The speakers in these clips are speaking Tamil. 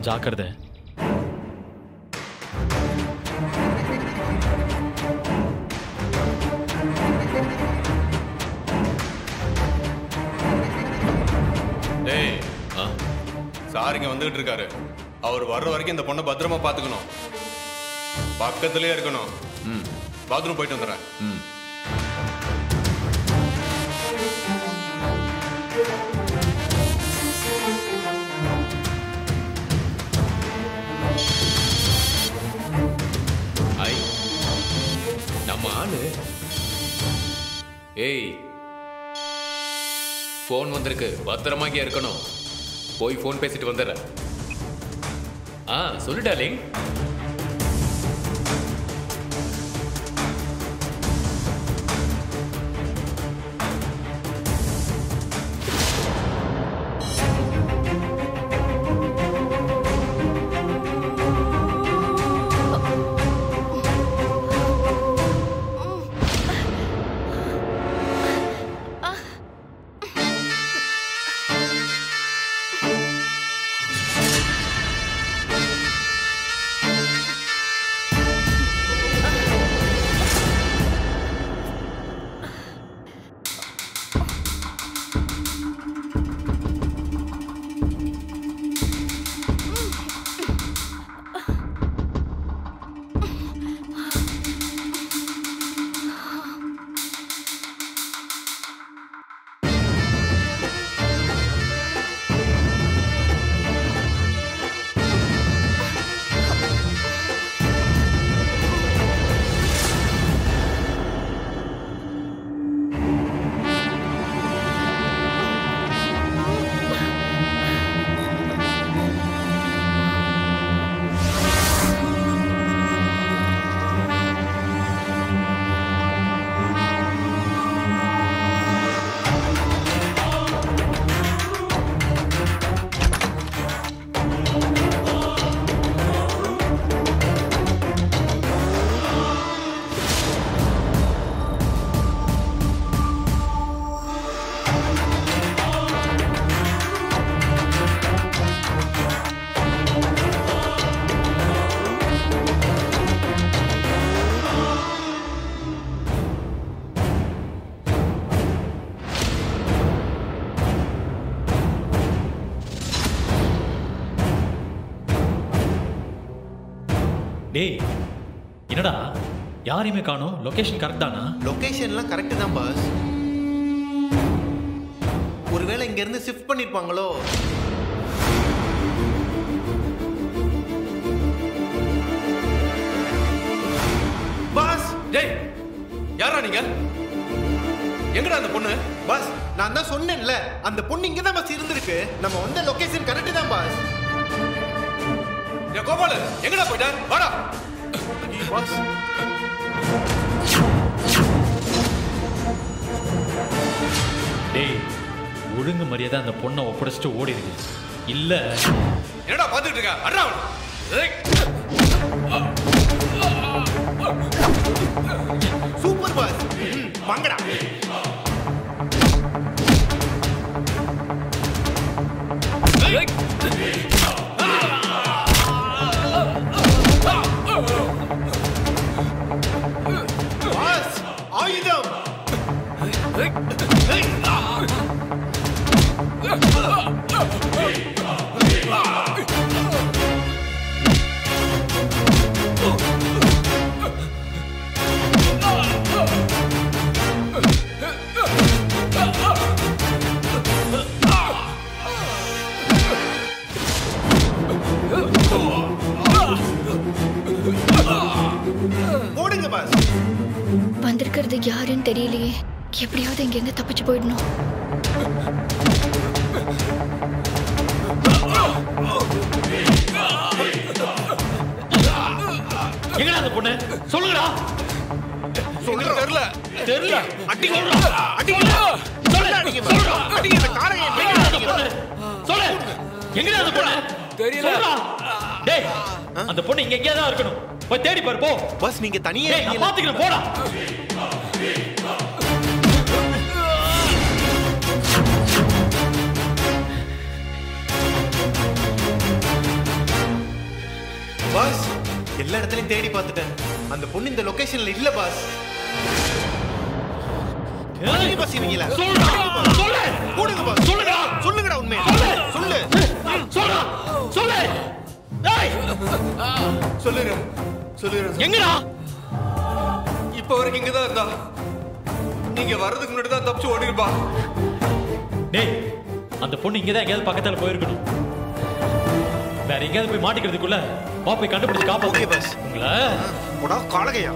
ஜாக்கிரதை. டேய், சாரிங்க வந்துகிட்டு இருக்காரு. அவர் வர்ற வரைக்கும் இந்த பொண்ணை பத்திரமா பாத்துக்கணும். பக்கத்திலே இருக்கணும். பாத்ரூம் போயிட்டு வந்துடுறேன். நம்ம ஆளு. ஏய், போன் வந்திருக்கு, பத்திரமா இங்கே இருக்கணும். போய் போன் பேசிட்டு வந்துடுறேன். சொல்லு டார்லிங். டேய், என்னடா யாரையுமே காணோம்? லொகேஷன் கரெக்ட் தானா? லொகேஷன்லாம் கரெக்ட் தான் பாஸ். ஒருவேளை இங்க இருந்து ஷிஃப்ட் பண்ணிருப்பாங்களோ? பாஸ், டேய், யாரா நீங்க? எங்கடா அந்த பொண்ணு? பாஸ், நான் தான் சொன்னேன்ல, அந்த பொண்ணு இங்க தான் பாஸ் இருந்திருக்கு. நம்ம வந்த லொகேஷன் கரெக்ட் தான் பாஸ். கோபாலு எங்கடா போயிட்டார்? வாடா பாஸ். டேய், ஒழுங்கு மரியாதை அந்த பொண்ணை ஒப்படைச்சிட்டு ஓடிடுங்க. இல்ல என்னடா பாத்துக்கிட்டு இருக்க? அண்ணா சூப்பர் பாஸ், வாங்கடா. பாஸ், ஆயுதம். போடுங்க பாஸ். வந்திருக்கிறது யாருன்னு தெரியலையே. எப்படியாவது இங்க இருந்து தப்பிச்சு போயிடணும். எங்கடா அந்த பொண்ணு? சொல்லுங்கடா. சொல்லுங்க. தெரியல. தெரியல. அடிங்க, அடிங்க. சொல்லு. சொல்லுடா. அடிங்க, இந்த காரை அடிங்க. சொல்லு. எங்கடா அந்த பொண்ணு? தெரியல. டேய், அந்த பொண்ணு இங்க எங்கேயா தான் இருக்கணும். போய் தேடி பாரு போ. பாஸ், நீங்க தனியா டேய், நான் பாத்துக்கிறேன், போடா. பாஸ் எல்லா இடத்துலயும் தேடி பார்த்துட்டேன். அந்த பொண்ணு இந்த லொகேஷன்ல இல்ல பாஸ். பாஸ் இவங்கள சொல்லு போடுங்க பாஸ். சொல்லுடா சொல்லுங்கடா உண்மையை சொல்லு. சொல்றா சொல்லு. டேய் சொல்லுறேன். எங்கடா? இப்ப வரைக்கும் இங்கதான் இருந்தா. நீங்க வர்றதுக்கு முன்னாடி தான் தப்பிச்சு ஓடிருப்பா. டேய் அந்த பொண்ணு இங்கதான் எங்கேயாவது பக்கத்துல போயிருக்கணும். வேற எங்கேயாவது போய் மாட்டிக்கிறதுக்குள்ள வா போய் கண்டுபிடிச்சு காப்பாத்து. Okay boss. உங்களை போடா காலகையா.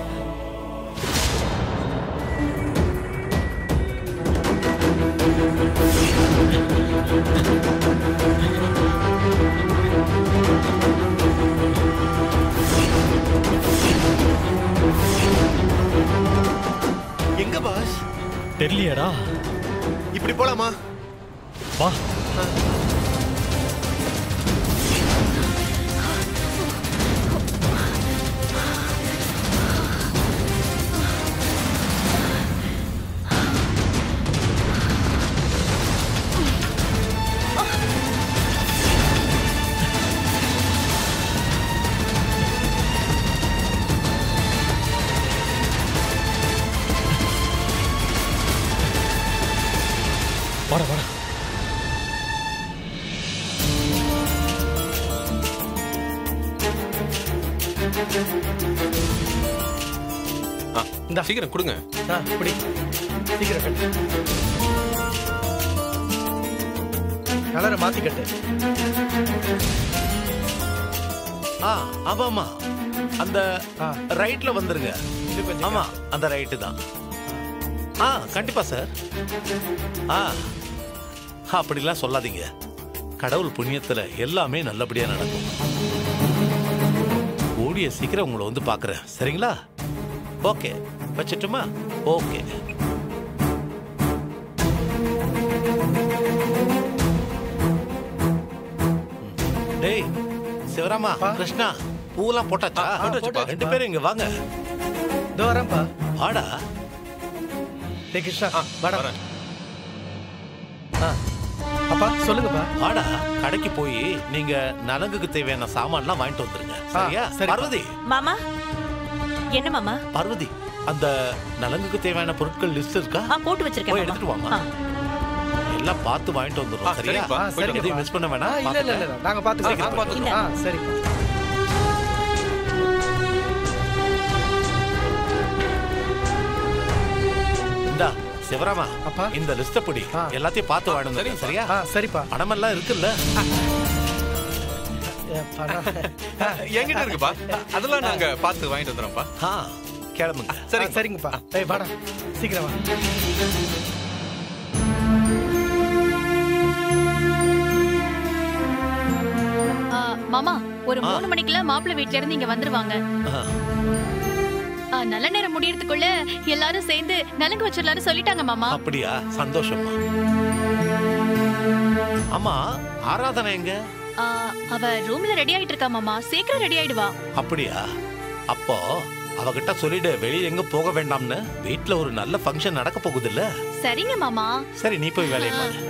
எங்க பாஸ்? தெரியலையாடா? இப்படி போலாமா? வா. வாடா வாடா. இந்த சீக்கிரம் கொடுங்க. இப்படி சீக்கிரம் கட்டு. கலரை மாத்தி கட்டு. ஆமா அந்த ரைட்ல வந்துருங்க. ஆமா அந்த ரைட்டு தான். கண்டிப்பா சார். அப்படிலாம் சொல்லாதீங்க. கடவுள் புண்ணியத்துல எல்லாமே நல்லபடியா நடக்கும். கூடிய சீக்கிரம் உங்களை வந்து பாக்குறேன். சரிங்களா? ஓகே வச்சிட்டுமா? ஓகே. டேய் சிவராமா, கிருஷ்ணா பூலாம் போட்டாச்சா? ரெண்டு பேரும் இங்க வாங்க. இதோ வரேன்ப்பா. வாடா. டேய் கிருஷ்ணா வாடா. அப்பா சொல்லுங்கப்பா. வாடா, கடைக்கு போய் நீங்க நலங்குக்கு தேவையான சாமான்லாம் வாங்கிட்டு வந்துருங்க. சரியா? பார்வதி. மாமா என்ன மாமா? பார்வதி, அந்த நலங்குக்கு தேவையான பொருட்கள் லிஸ்ட் இருக்கா? போட்டு வச்சிருக்கேன். போய் எடுத்துட்டு வாமா. எல்லாம் பார்த்து வாங்கிட்டு வந்துடுறோம். சரியா? எதையும் மிஸ் பண்ண வேணாம். இல்ல நாங்க பாத்துக்கிறோம். சரிப்பா. இந்தா சிவராமா, அப்பா இந்த லிஸ்ட படி எல்லாத்தையும் பார்த்து வாங்கணும். சரியா? சரிப்பா. பணமெல்லாம் இருக்குல்ல? என்கிட்ட இருக்குப்பா. அதெல்லாம் நாங்க பார்த்து வாங்கிட்டு வந்துடுறோம்ப்பா. கிளம்புங்க. சரிங்கப்பா. வாடா சீக்கிரம் வா. மாமா ஒரு 3 மணிக்குள்ள மாப்பிள்ளை வீட்ல இருந்து இங்க வந்துருவாங்க. நல்ல நேரம் முடியறதுக்குள்ள எல்லாரும் சேர்ந்து நலங்கு வச்சிடலாம்னு சொல்லிட்டாங்க மாமா. அப்படியா? சந்தோஷமா. ஆமா ஆராதனை எங்க? அவ ரூம்ல ரெடி ஆயிட்டு இருக்கா மாமா. சீக்கிரம் ரெடி ஆயிடுவா. அப்படியா? அப்போ அவகிட்ட சொல்லிடு வெளியே எங்க போக வேண்டாம்னு. வீட்ல ஒரு நல்ல ஃபங்க்ஷன் நடக்க போகுது இல்ல? சரிங்க மாமா. சரி நீ போய் வேலையை பாரு.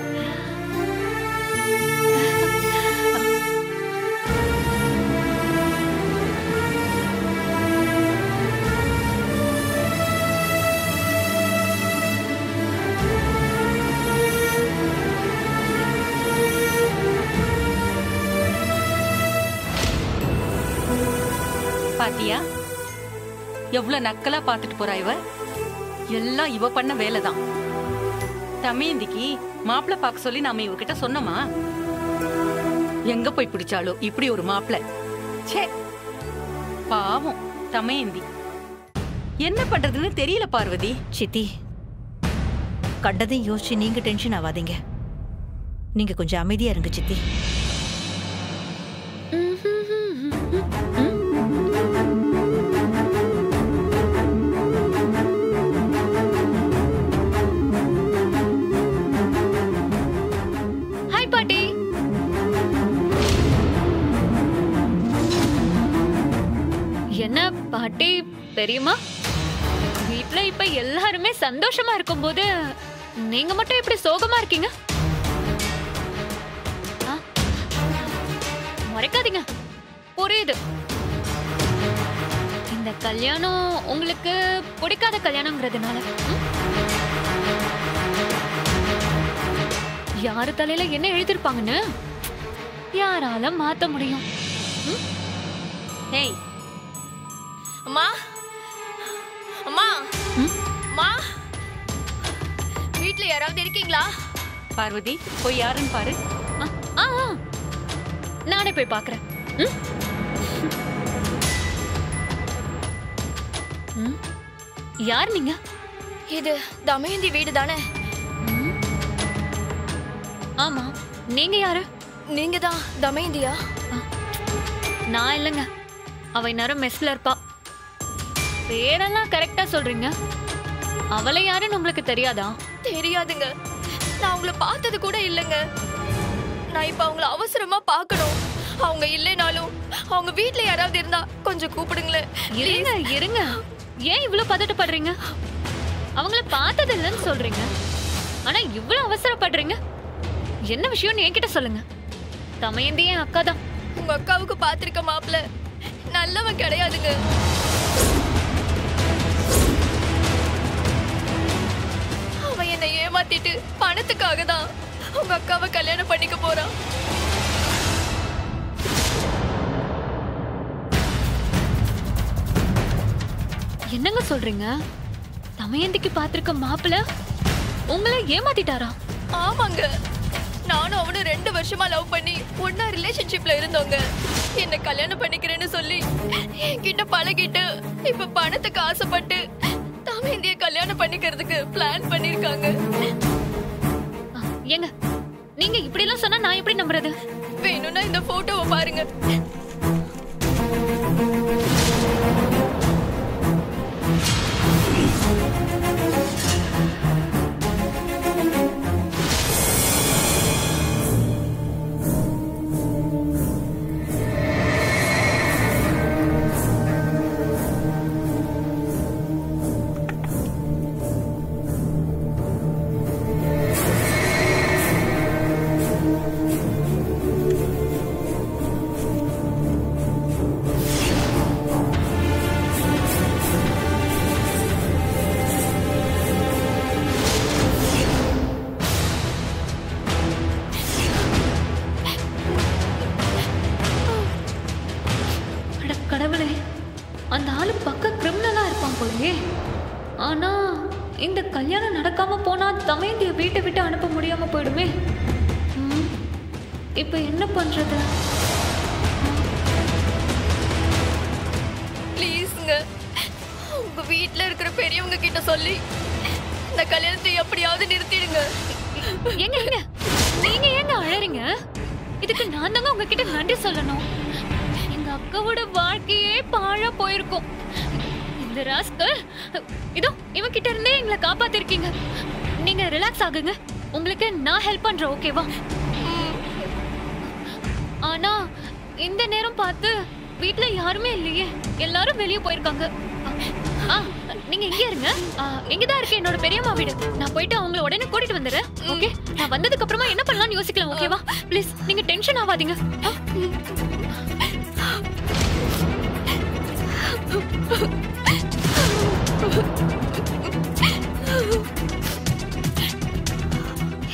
பாத்தியா எவ்வளவு நக்கலா பாத்துட்டு போறா இவ. எல்லாம் இவ பண்ண வேலைதான். தமேந்திக்கு மாப்பிள்ள பாக்க சொல்லி நாம இவகிட்ட சொன்னோமா? எங்க போய் பிடிச்சாலோ இப்படி ஒரு மாப்பிள்ள. ச்சே பாவம் தமேந்தி. என்ன பண்றதுன்னு தெரியல பார்வதி. சித்தி, கண்டதையும் யோசிச்சு நீங்க டென்ஷன் ஆகாதீங்க. நீங்க கொஞ்சம் அமைதியா இருங்க சித்தி. என்ன பாட்டி தெரியுமா, வீட்ல இப்ப எல்லாருமே சந்தோஷமா இருக்கும்போது நீங்க மட்டும் எப்படி சோகமா இருக்கீங்க? மறைக்காதீங்க. புரியுது, கல்யாணம் உங்களுக்கு பிடிக்காத கல்யாணம்ங்கிறதுனால யாரு தலையில என்ன எழுதிருப்பாங்கன்னு யாரால மாத்த முடியும்? ஏய் அம்மா அம்மா அம்மா வீட்ல யாராவது இருக்கீங்களா? பார்வதி போய் யாருன்னு பாரு. நானே போய் பாக்குறேன். யார் நீங்க? இது தமயந்தி வீடு தானே? ஆமா, நீங்க யாரு? நீங்க தான் தமயந்தியா? நான் இல்லைங்க, அவ இந்நேரம் மெஸ்ல இருப்பா. பேரெல்லாம் கரெக்டா சொல்றீங்க. அவளை யாருன்னு உங்களுக்கு தெரியாதா? தெரியாதுங்க, நான் உங்களை பார்த்தது கூட இல்லைங்க. நான் இப்ப அவங்கள அவசரமா பார்க்கணும். அவங்க இல்லைனாலும் அவங்க வீட்ல யாராவது இருந்தா கொஞ்சம் கூப்பிடுங்களேன். இருங்க இருங்க, ஏன் இவ்வளவு பதட்டப்படுறீங்க? அவங்கள பார்த்தது இல்லைன்னு சொல்றீங்க, ஆனா இவ்வளவு அவசரப்படுறீங்க. என்ன விஷயம்னு என்கிட்ட சொல்லுங்க. தமயந்தி என் அக்கா தான். உங்க அக்காவுக்கு பார்த்திருக்க மாப்பிள்ள நல்லவன் கிடையாதுங்க. அவன் என்னை ஏமாத்திட்டு பணத்துக்காக தான் உங்க அக்காவை கல்யாணம் பண்ணிக்க போறான். என்னங்க சொல்றீங்க? தமயந்திக்கு பார்த்திருக்க மாப்பிள்ள உங்களை ஏமாத்திட்டாரா? ஆமாங்க, நானும் அவனும் 2 வருஷமா லவ் பண்ணி ஒன்னா ரிலேஷன்ஷிப்ல இருந்தோங்க. என்ன கல்யாணம் பண்ணிக்கிறேன்னு சொல்லி என்கிட்ட பழகிட்டு இப்ப பணத்துக்கு ஆசைப்பட்டு தமயந்திய கல்யாணம் பண்ணிக்கிறதுக்கு பிளான் பண்ணிருக்காங்க. ஏங்க, நீங்க இப்படி எல்லாம் சொன்னா நான் எப்படி நம்புறது? வேணும்னா இந்த போட்டோவை பாருங்க. கடவுளே, அந்த ஆளு பக்க கிரிமினலா இருப்பான் போலயே. ஆனா இந்த கல்யாணம் நடக்காம போனா தமயந்திய வீட்டை விட்டு அனுப்ப முடியாம போயிடுமே. இப்ப என்ன பண்றது? ப்ளீஸ்ங்க, உங்க வீட்ல இருக்கிற பெரியவங்க கிட்ட சொல்லி இந்த கல்யாணத்தை எப்படியாவது நிறுத்திடுங்க. ஏங்க ஏங்க, நீங்க ஏங்க அழறீங்க? இதுக்கு நான் தாங்க உங்ககிட்ட நன்றி சொல்லணும். எங்க அக்காவோட வாழ்க்கையே பாழா போயிருக்கும். இந்த ராஸ்கல் இதோ இவன் கிட்ட இருந்தே எங்களை காப்பாத்திருக்கீங்க. நீங்க ரிலாக்ஸ் ஆகுங்க, உங்களுக்கு நான் ஹெல்ப் பண்றேன், ஓகேவா? ஆனா இந்த நேரம் பார்த்து வீட்ல யாருமே இல்லையே, எல்லாரும் வெளியே போயிருக்காங்க. நீங்க இங்கே இருங்க, இங்கதான் இருக்கு என்னோட பெரியம்மா வீடு. நான் போயிட்டு அவங்கள உடனே கூட்டிட்டு வந்துடுறேன், ஓகே? நான் வந்ததுக்கு அப்புறமா என்ன பண்ணலாம்னு யோசிக்கலாம், ஓகேவா? ப்ளீஸ் நீங்க டென்ஷன் ஆகாதீங்க.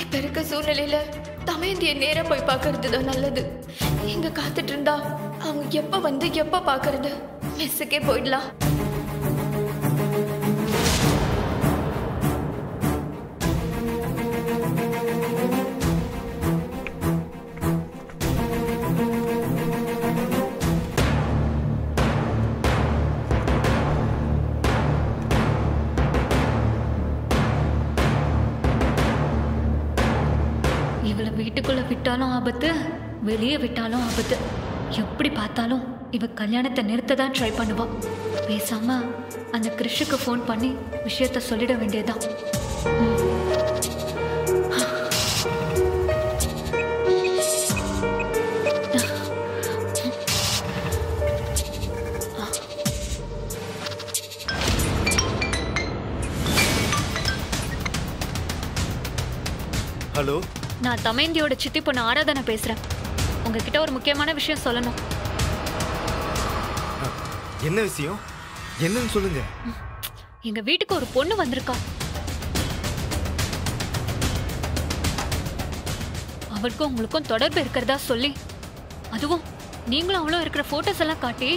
இப்ப இருக்க சூழ்நிலையில தமயந்திய நேரா போய் பாக்குறது தான் நல்லது. இங்க காத்துட்டு இருந்தா அவங்க எப்ப வந்து எப்ப பாக்குறது? மெஸ்ஸுக்கே போயிடலாம். இவளை வீட்டுக்குள்ள விட்டாலும் ஆபத்து, வெளியே விட்டாலும் ஆபத்து. எப்படி பார்த்தாலும் இவ கல்யாணத்தை நிறுத்த தான் ட்ரை பண்ணுவா. பேசாம அந்த கிறிஷுக்கு ஃபோன் பண்ணி விஷயத்த சொல்லிட வேண்டியதுதான். ஹலோ, நான் தமயந்தியோட சித்தி பொண்ணு ஆராதனை பேசுறேன். உங்ககிட்ட ஒரு முக்கியமான விஷயம் சொல்லணும். என்ன விஷயம்? என்னன்னு சொல்லுங்க. எங்க வீட்டுக்கு ஒரு பொண்ணு வந்திருக்கா. அவளுக்கும் உங்களுக்கும் தொடர்பு இருக்கிறதா சொல்லி, அதுவும் நீங்களும் அவளும் இருக்கிற போட்டோஸ் எல்லாம் காட்டி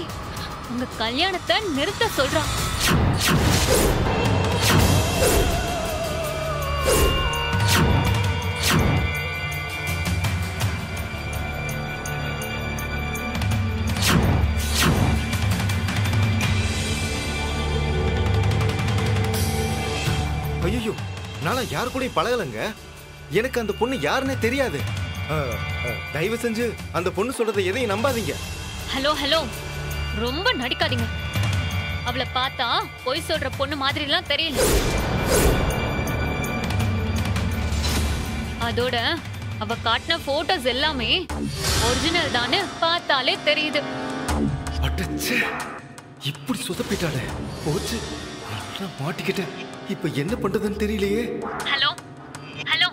உங்க கல்யாணத்தை நிறுத்த சொல்றா. ஐயோ, நானா யாரு கூட பழகலங்க. எனக்கு அந்த பொண்ணு யாருன்னே தெரியாது. தயவு செஞ்சு அந்த பொண்ணு சொல்றதை எதையும் நம்பாதீங்க. ஹலோ ஹலோ, ரொம்ப நடிக்காதீங்க. அவளை பார்த்தா பொய் சொல்ற பொண்ணு மாதிரி எல்லாம் தெரியல. அதோட அவ காட்டின போட்டோஸ் எல்லாமே ஒரிஜினல் தானு பார்த்தாலே தெரியுது. அடச்சே, இப்படி சொதப்பிட்டாளே. போச்சு, மாட்டிக்கிட்டேன். இப்ப என்ன பண்றதுன்னு தெரியலையே. ஹலோ ஹலோ,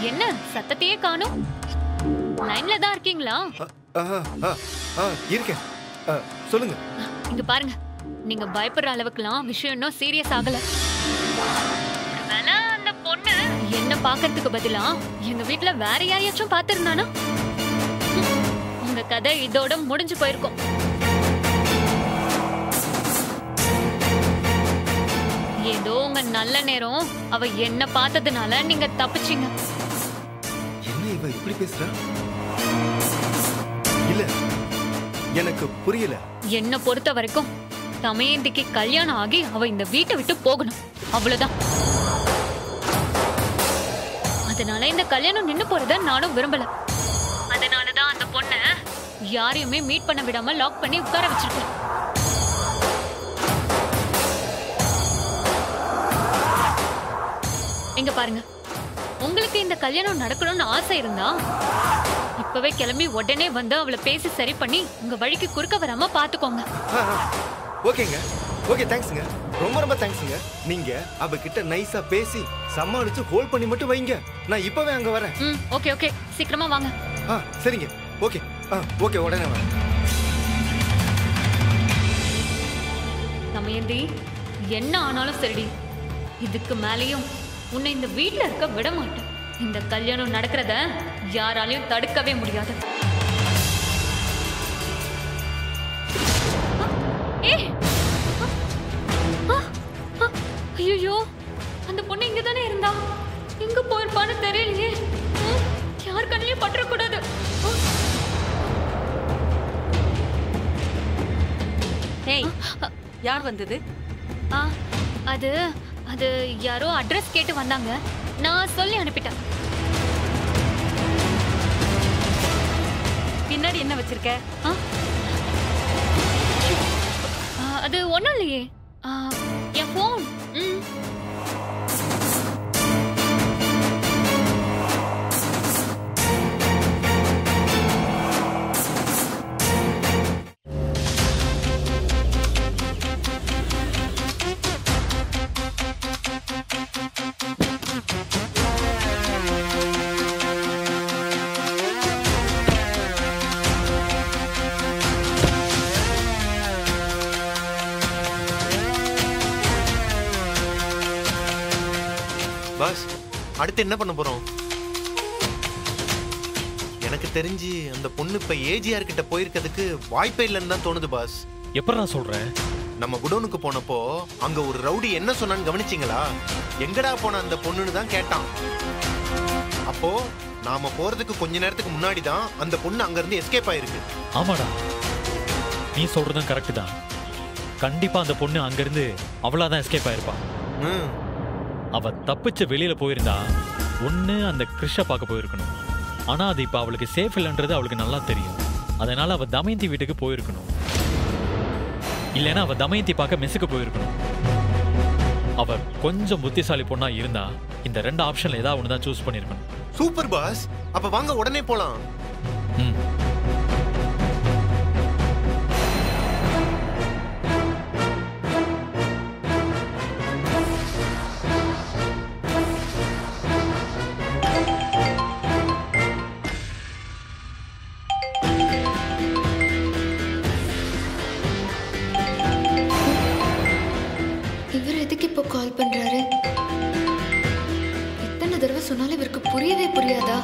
என்ன சத்தத்தையே காணோம்? லைன்ல தான் இருக்கீங்களா? இருக்கேன், சொல்லுங்க. இங்க பாருங்க, நீங்க பயப்படுற அளவுக்குலாம் விஷயம் இன்னும் சீரியஸ் ஆகல. ஒருவேளை அந்த பொண்ணு என்ன பாக்கிறதுக்கு பதிலா எங்க வீட்டுல வேற யாரையாச்சும் பாத்திருந்தானா, உங்க கதை இதோட முடிஞ்சு போயிருக்கும். ஏதோ உங்க நல்ல நேரம் அவ என்ன பார்த்ததுனால நீங்க தப்பிச்சீங்க. என்ன இவ இப்படி பேசுறா? இல்ல, எனக்கு புரியல. என்ன பொறுத்த வரைக்கும் தமயந்திக்கு கல்யாணம் ஆகி அவ இந்த வீட்டை விட்டு போகணும், அவ்வளவுதான். அதனால இந்த கல்யாணம் நின்னு போறத நானும் விரும்பல. அதனாலதான் அந்த பொண்ண யாரையுமே மீட் பண்ண விடாம லாக் பண்ணி உட்கார வச்சிருக்கேன். எங்க பாருங்க, உங்களுக்கு இந்த கல்யாணம் நடக்கணும்னு ஆசை இருந்தா இப்பவே கிளம்பி உடனே வந்து அவளை பேசி சரி பண்ணி உங்க வழிக்கு குறுக்க வராம பாத்துக்கோங்க. ஓகேங்க, ஓகே, தேங்க்ஸ்ங்க. ரொம்ப ரொம்ப தேங்க்ஸ்ங்க. நீங்க அவகிட்ட நைஸா பேசி சமாளிச்சு ஹோல்ட் பண்ணி மட்டும் வைங்க. நான் இப்பவே அங்க வரேன். ஓகே ஓகே, சீக்கிரமா வாங்க. சரிங்க, ஓகே. ஓகே, உடனே வரேன். தமயந்தி, என்ன ஆனாலும் சரிடி, இதுக்கு மேலேயும் உன்னை இந்த வீட்டுல இருக்க விட மாட்டேன். இந்த கல்யாணம் நடக்கிறத யாராலையும் தடுக்கவே முடியாது. ஐயோ, அந்த பொண்ணு இங்க தானே இருந்தா, எங்க போயிருப்பான்னு தெரியலையே. யார் கண்ணிலையும் பற்றக்கூடாது. ஏய், யார் வந்தது? அது அது யாரோ அட்ரஸ் கேட்டு வந்தாங்க, நான் சொல்லி அனுப்பிட்டேன். பின்னாடி என்ன வச்சிருக்க? அது ஒண்ணும் இல்லையே, என் போன். பாஸ், அடுத்து என்ன பண்ண போறோம்? எனக்கு தெரிஞ்சு அந்த பொண்ணு இப்ப ஏஜிஆர் கிட்ட போயிருக்கிறதுக்கு வாய்ப்பே இல்லைன்னு தான் தோணுது பாஸ். எப்ப நான் சொல்றேன்? நம்ம குடோனுக்கு போனப்போ அங்க ஒரு ரவுடி என்ன சொன்னான்னு கவனிச்சிங்களா? எங்கடா போன அந்த பொண்ணுன்னு தான் கேட்டான். அப்போ நாம போறதுக்கு கொஞ்ச நேரத்துக்கு முன்னாடி தான் அந்த பொண்ணு அங்க இருந்து எஸ்கேப் ஆயிருக்கு. ஆமாடா, நீ சொல்றதும் கரெக்ட் தான். கண்டிப்பா அந்த பொண்ணு அங்க இருந்து அவளாதான் எஸ்கேப் ஆயிருப்பா. அவ தப்பிச்சு வெளியில போயிருந்தா ஒண்ணு அந்த கிருஷ்ண பார்க்க போயிருக்கணும். ஆனா அது இப்ப அவளுக்கு சேஃப் இல்லைன்றது அவளுக்கு நல்லா தெரியும். அதனால அவ தமயந்தி வீட்டுக்கு போயிருக்கணும். இல்லைன்னா அவ தமயந்தி பார்க்க மெஸ்ஸுக்கு போயிருக்கணும். அவ கொஞ்சம் புத்திசாலி பொண்ணா இருந்தா இந்த ரெண்டு ஆப்ஷன்ல ஏதாவது ஒண்ணுதான் சூஸ் பண்ணிருக்கணும். சூப்பர் பாஸ், அப்ப வாங்க உடனே போலாம். எதுக்கு இப்போ கால் பண்றாரு? எத்தனை தடவை சொன்னாலும் இவருக்கு புரியவே புரியாதா?